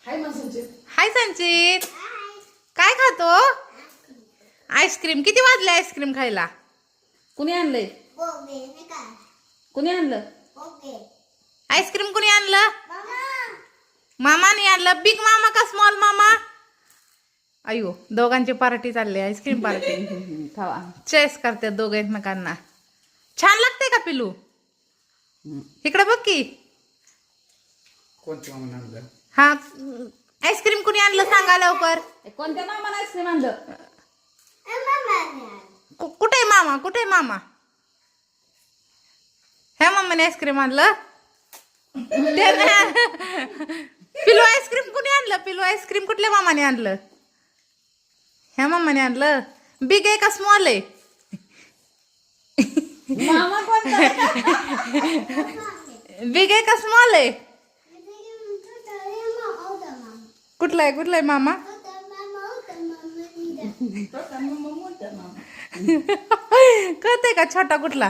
हाय संचित, काय खातो? आईस्क्रीम. किती वाजले आईस्क्रीम खायला? कुणी आणलंय? कुणी आणलं आईस्क्रीम? कुणी आणलं? मामाने आणलं. बिग मामा का स्मॉल मामा? अयो, दोघांची पार्टी चालली, आईस्क्रीम पार्टी. खावा. चेस करते दोघं एकमेकांना. छान लागते का पिलू? इकडे बघ की. कोणत्या मामाने आणलं? हा, आईस्क्रीम कुणी आणलं सांगा लवकर. कोणत्या मामाने आईस्क्रीम आणलं? कुठे मामा? कुठे मामा? ह्या मामाने आईस्क्रीम आणलं. पिलू आईस्क्रीम कुणी आणलं? पिलू आईस्क्रीम कुठल्या मामाने आणलं? ह्या मामाने आणलं. बिग आहे का स्मॉल आहे? मामा कोणता? बिग आहे का स्मॉल आहे? कुठला आहे? कुठला आहे मामा? कळतंय का छोटा कुठला?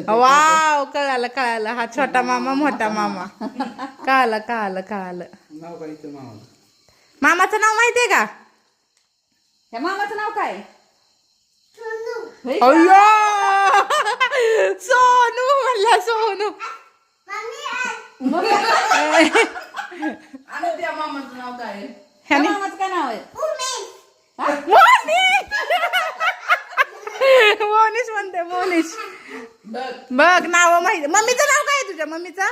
वाव, कळालं कळालं. हा छोटा मामा, मोठा मामा. कळालं कळालं कळालं. नाव काय इथं मामाला? मामाचं नाव माहितीये का? ह्या मामाचं नाव काय? अय्यो, सोनू म्हणला. सोनू. आणि त्या मामाचं नाव काय? ह्याने मामाचं काय नाव आहे? मोनिश म्हणते. मोनिश. बघ नाव माहिती. मम्मीचं नाव काय आहे तुझ्या? मम्मीचं?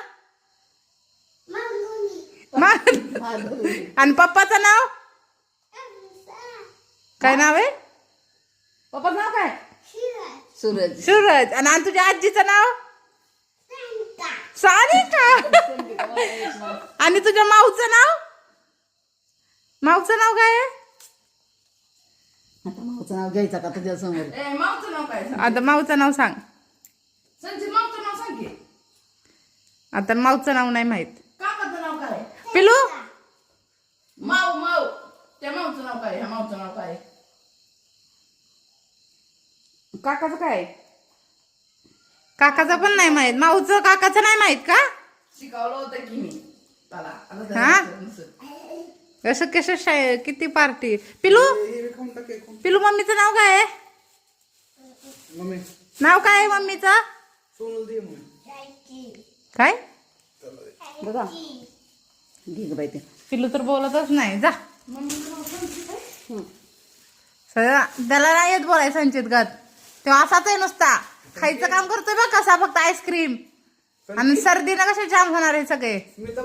आणि पप्पाचं नाव काय नाव आहे? पप्पाचं नाव काय? सूरज. सूरज. आणि तुझ्या आजीचं नाव? सारिका. आणि तुझ्या माऊचं नाव? माऊचं नाव काय आहे? आता मामाचं नाव घ्यायचं का तुझ्या समोर? मावचं नाव काय? आता माऊचं नाव सांग. संचित मावचं नाव सांग की. आता माऊचं नाव नाही माहित. काकाचं नाव काय? पिलू. माव माव. त्या मावचं नाव काय? ह्या मावचं नाव काय? काकाचं काय? काकाचं पण नाही माहित. माऊचं काकाचं नाही माहित का? शिकवलं होतं की मी त्याला. आता त्याला हा? लक्षात नसेल. कसं कसं किती पार्टी. पिलू. हे खाऊन टाक, हे खाऊन. पिलू मम्मीचं नाव काय आहे? मम्मी नाव काय आहे मम्मीचं? सोनू दे मम्मी. काय? बघा घे ग बाई ते. पिलू तर बोलतच नाही. जा. त्याला नाही येत बोलाय संचित गत. तेव्हा असाच आहे नुसता. खायचं काम करतोय बघ कसा, फक्त आईस्क्रीम. आणि सर्दीनं कसे जाम होणार आहे सगळे. मी तर